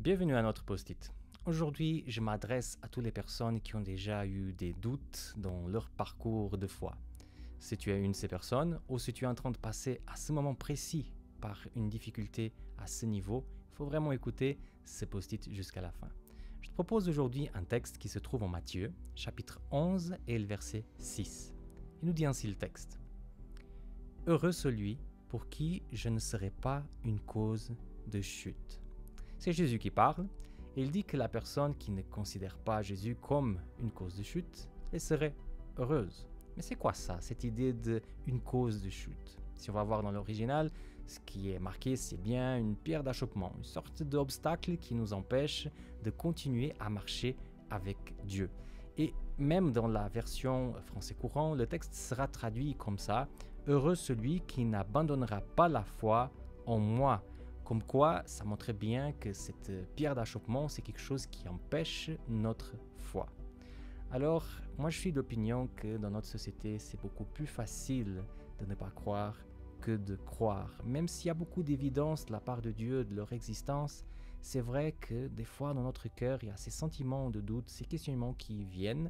Bienvenue à notre post-it. Aujourd'hui, je m'adresse à toutes les personnes qui ont déjà eu des doutes dans leur parcours de foi. Si tu es une de ces personnes ou si tu es en train de passer à ce moment précis par une difficulté à ce niveau, il faut vraiment écouter ce post-it jusqu'à la fin. Je te propose aujourd'hui un texte qui se trouve en Matthieu, chapitre 11 et le verset 6. Il nous dit ainsi le texte. « Heureux celui pour qui je ne serai pas une cause de chute. » C'est Jésus qui parle, et il dit que la personne qui ne considère pas Jésus comme une cause de chute, elle serait heureuse. Mais c'est quoi ça, cette idée d'une cause de chute? Si on va voir dans l'original, ce qui est marqué, c'est bien une pierre d'achoppement, une sorte d'obstacle qui nous empêche de continuer à marcher avec Dieu. Et même dans la version français courant, le texte sera traduit comme ça, « Heureux celui qui n'abandonnera pas la foi en moi ». Comme quoi, ça montrait bien que cette pierre d'achoppement, c'est quelque chose qui empêche notre foi. Alors, moi je suis d'opinion que dans notre société, c'est beaucoup plus facile de ne pas croire que de croire. Même s'il y a beaucoup d'évidence de la part de Dieu de leur existence, c'est vrai que des fois dans notre cœur, il y a ces sentiments de doute, ces questionnements qui viennent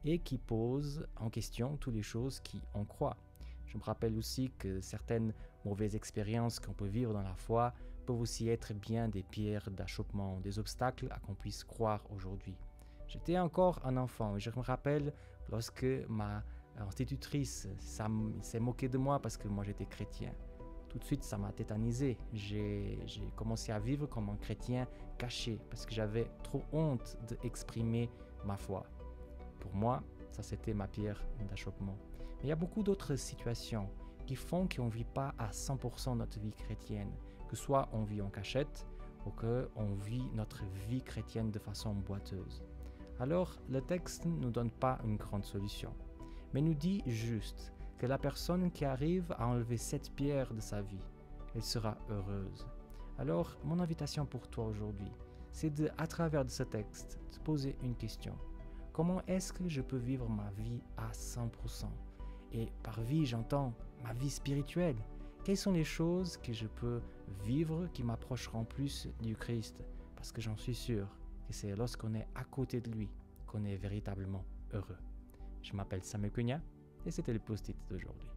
et qui posent en question toutes les choses qu'on croit. Je me rappelle aussi que certaines mauvaises expériences qu'on peut vivre dans la foi peuvent aussi être bien des pierres d'achoppement, des obstacles à qu'on puisse croire aujourd'hui. J'étais encore un enfant et je me rappelle lorsque ma institutrice s'est moquée de moi parce que moi j'étais chrétien. Tout de suite ça m'a tétanisé. J'ai commencé à vivre comme un chrétien caché parce que j'avais trop honte d'exprimer ma foi. Pour moi, ça c'était ma pierre d'achoppement. Mais il y a beaucoup d'autres situations qui font qu'on ne vit pas à 100% notre vie chrétienne, que soit on vit en cachette ou qu'on vit notre vie chrétienne de façon boiteuse. Alors, le texte ne nous donne pas une grande solution, mais nous dit juste que la personne qui arrive à enlever cette pierre de sa vie, elle sera heureuse. Alors, mon invitation pour toi aujourd'hui, c'est de, à travers de ce texte, te poser une question. Comment est-ce que je peux vivre ma vie à 100%? Et par vie, j'entends ma vie spirituelle. Quelles sont les choses que je peux vivre qui m'approcheront plus du Christ? Parce que j'en suis sûr que c'est lorsqu'on est à côté de lui qu'on est véritablement heureux. Je m'appelle Samuel Cugna et c'était le post-it d'aujourd'hui.